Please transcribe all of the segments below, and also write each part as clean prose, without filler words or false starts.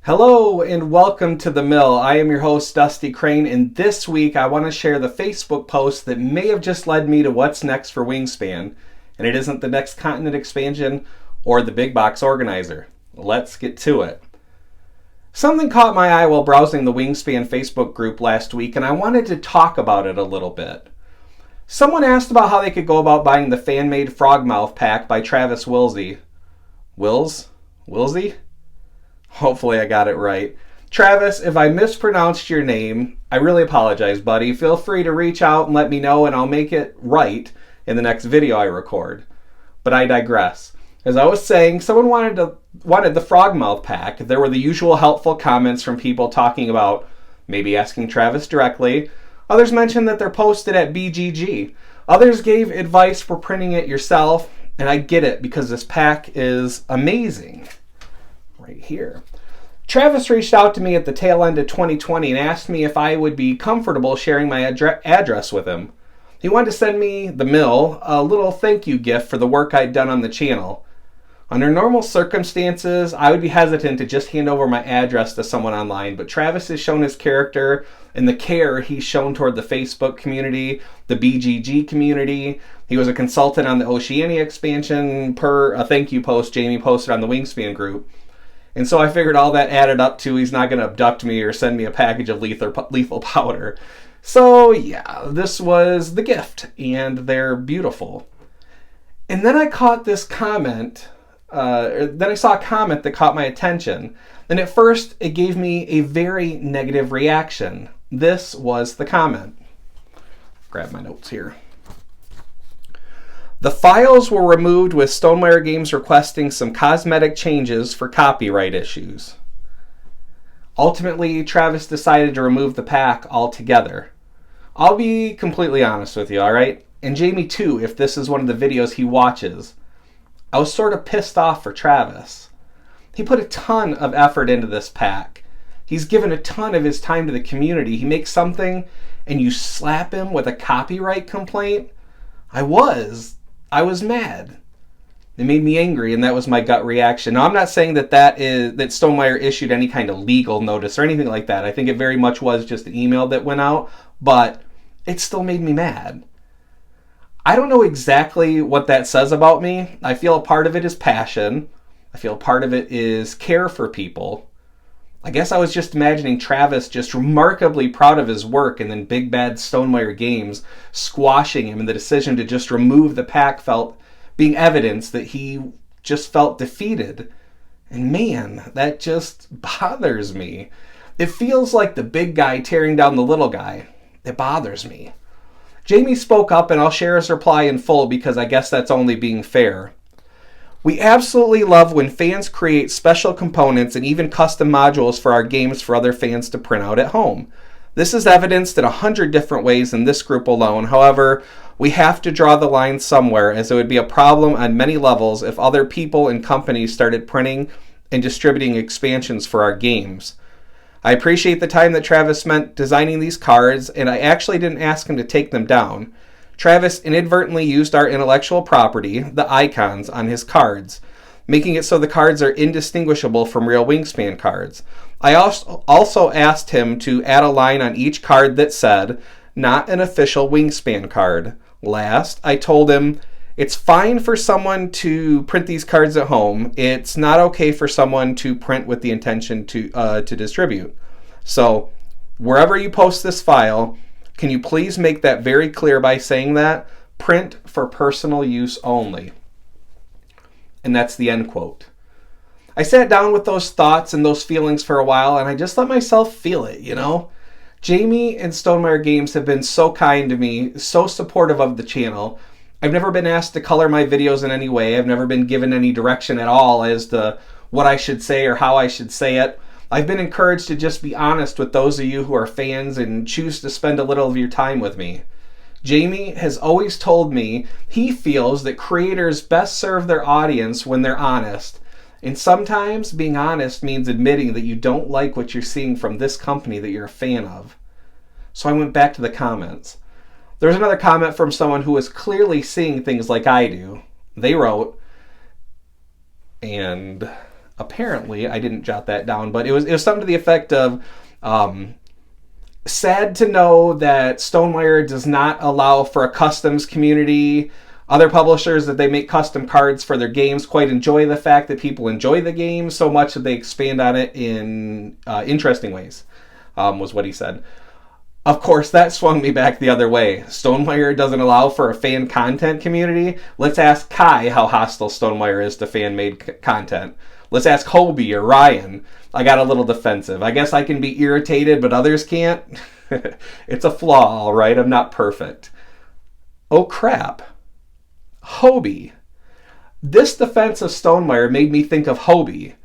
Hello and welcome to The Mill. I am your host, Dusty Crane, and this week I want to share the Facebook post that may have just led me to what's next for Wingspan. And it isn't the next continent expansion or the big box organizer. Let's get to it. Something caught my eye while browsing the Wingspan Facebook group last week, and I wanted to talk about it a little bit. Someone asked about how they could go about buying the fan-made Frogmouth pack by Travis Wilsey. Wilsey? Hopefully I got it right. Travis, if I mispronounced your name, I really apologize, buddy. Feel free to reach out and let me know, and I'll make it right in the next video I record. But I digress. As I was saying, someone wanted the Frogmouth pack. There were the usual helpful comments from people talking about maybe asking Travis directly. Others mentioned that they're posted at BGG. Others gave advice for printing it yourself, and I get it because this pack is amazing. Right here. Travis reached out to me at the tail end of 2020 and asked me if I would be comfortable sharing my address with him. He wanted to send me, the mill, a little thank you gift for the work I'd done on the channel. Under normal circumstances, I would be hesitant to just hand over my address to someone online, but Travis has shown his character and the care he's shown toward the Facebook community, the BGG community. He was a consultant on the Oceania expansion per a thank you post Jamey posted on the Wingspan group. And so I figured all that added up to he's not going to abduct me or send me a package of lethal powder. So yeah, this was the gift, and they're beautiful. And then I caught this comment, then I saw a comment that caught my attention. And at first, it gave me a very negative reaction. This was the comment. Grab my notes here. The files were removed with Stonemaier Games requesting some cosmetic changes for copyright issues. Ultimately, Travis decided to remove the pack altogether. I'll be completely honest with you, alright? And Jamey too, if this is one of the videos he watches. I was sort of pissed off for Travis. He put a ton of effort into this pack. He's given a ton of his time to the community. He makes something and you slap him with a copyright complaint? I was mad. It made me angry, and that was my gut reaction. Now, I'm not saying that Stonemaier issued any kind of legal notice or anything like that. I think it very much was just an email that went out, but it still made me mad. I don't know exactly what that says about me. I feel a part of it is passion. I feel a part of it is care for people. I guess I was just imagining Travis just remarkably proud of his work, and then big bad Stonemaier Games squashing him, and the decision to just remove the pack being evidence that he just felt defeated. And man, that just bothers me. It feels like the big guy tearing down the little guy. It bothers me. Jamey spoke up, and I'll share his reply in full because I guess that's only being fair. We absolutely love when fans create special components and even custom modules for our games for other fans to print out at home. This is evidenced in 100 different ways in this group alone. However, we have to draw the line somewhere, as it would be a problem on many levels if other people and companies started printing and distributing expansions for our games. I appreciate the time that Travis spent designing these cards, and I actually didn't ask him to take them down. Travis inadvertently used our intellectual property, the icons, on his cards, making it so the cards are indistinguishable from real Wingspan cards. I also asked him to add a line on each card that said, "Not an official Wingspan card." Last, I told him, it's fine for someone to print these cards at home. It's not okay for someone to print with the intention to distribute. So, wherever you post this file, can you please make that very clear by saying that? Print for personal use only. And that's the end quote. I sat down with those thoughts and those feelings for a while, and I just let myself feel it, you know? Jamey and Stonemaier Games have been so kind to me, so supportive of the channel. I've never been asked to color my videos in any way. I've never been given any direction at all as to what I should say or how I should say it. I've been encouraged to just be honest with those of you who are fans and choose to spend a little of your time with me. Jamey has always told me he feels that creators best serve their audience when they're honest. And sometimes being honest means admitting that you don't like what you're seeing from this company that you're a fan of. So I went back to the comments. There was another comment from someone who was clearly seeing things like I do. They wrote, and Apparently, I didn't jot that down, but it was something to the effect of, sad to know that Stonemaier does not allow for a customs community. Other publishers that they make custom cards for their games quite enjoy the fact that people enjoy the game so much that they expand on it in interesting ways, was what he said. Of course, that swung me back the other way. Stonemaier doesn't allow for a fan content community. Let's ask Kai how hostile Stonemaier is to fan-made content. Let's ask Hobie or Ryan. I got a little defensive. I guess I can be irritated, but others can't. It's a flaw, all right? I'm not perfect. Oh, crap. Hobie. This defense of Stonemaier made me think of Hobie.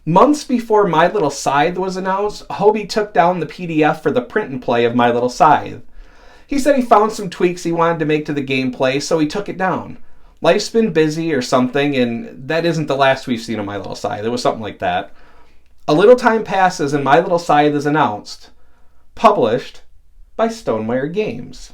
Months before My Little Scythe was announced, Hobie took down the PDF for the print and play of My Little Scythe. He said he found some tweaks he wanted to make to the gameplay, so he took it down. Life's been busy or something, and that isn't the last we've seen of My Little Scythe. It was something like that. A little time passes and My Little Scythe is announced. Published by Stonemaier Games.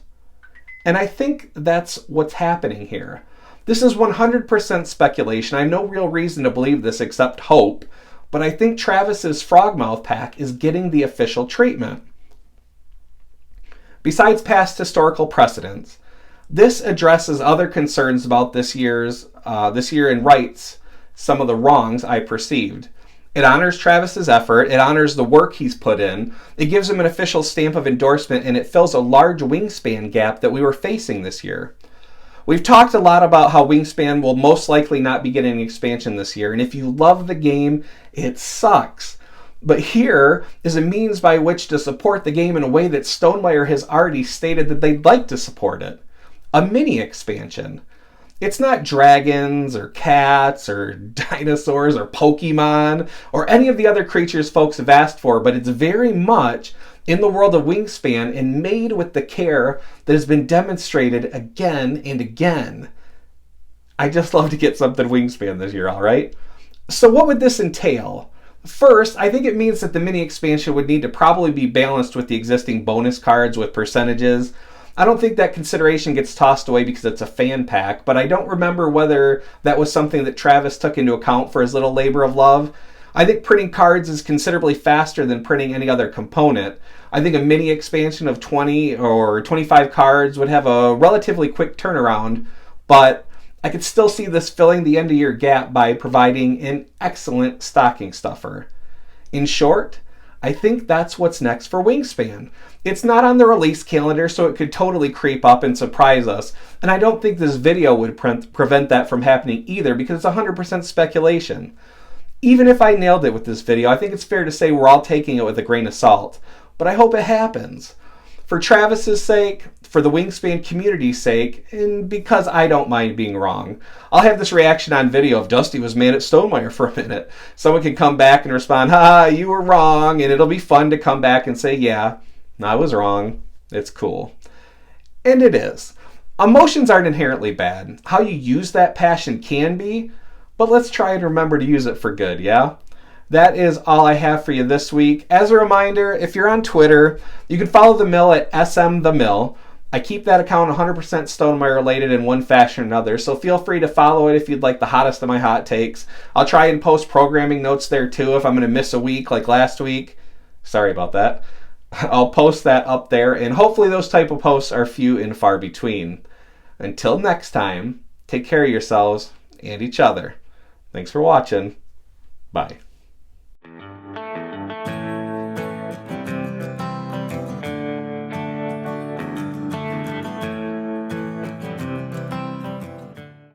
And I think that's what's happening here. This is 100% speculation. I have no real reason to believe this except hope, but I think Travis's Frogmouth pack is getting the official treatment. Besides past historical precedents, this addresses other concerns about this year and rights some of the wrongs I perceived. It honors Travis's effort, it honors the work he's put in, it gives him an official stamp of endorsement, and it fills a large Wingspan gap that we were facing this year. We've talked a lot about how Wingspan will most likely not be getting an expansion this year, and if you love the game, it sucks. But here is a means by which to support the game in a way that Stonemaier has already stated that they'd like to support it. A mini expansion. It's not dragons or cats or dinosaurs or Pokemon or any of the other creatures folks have asked for, but it's very much in the world of Wingspan and made with the care that has been demonstrated again and again. I just love to get something Wingspan this year, all right? So what would this entail? First, I think it means that the mini expansion would need to probably be balanced with the existing bonus cards with percentages. I don't think that consideration gets tossed away because it's a fan pack, but I don't remember whether that was something that Travis took into account for his little labor of love. I think printing cards is considerably faster than printing any other component. I think a mini expansion of 20 or 25 cards would have a relatively quick turnaround, but I could still see this filling the end-of-year gap by providing an excellent stocking stuffer. In short, I think that's what's next for Wingspan. It's not on the release calendar, so it could totally creep up and surprise us, and I don't think this video would prevent that from happening either because it's 100% speculation. Even if I nailed it with this video, I think it's fair to say we're all taking it with a grain of salt, but I hope it happens. For Travis's sake, for the Wingspan community's sake, and because I don't mind being wrong. I'll have this reaction on video of Dusty was mad at Stonemaier for a minute. Someone can come back and respond, "Ha, you were wrong," and it'll be fun to come back and say, "Yeah, I was wrong. It's cool." And it is. Emotions aren't inherently bad. How you use that passion can be, but let's try and remember to use it for good, yeah? That is all I have for you this week. As a reminder, if you're on Twitter, you can follow the mill at smthemill. I keep that account 100% Stonemaier related in one fashion or another, so feel free to follow it if you'd like the hottest of my hot takes. I'll try and post programming notes there too if I'm going to miss a week like last week. Sorry about that. I'll post that up there, and hopefully those type of posts are few and far between. Until next time, take care of yourselves and each other. Thanks for watching. Bye.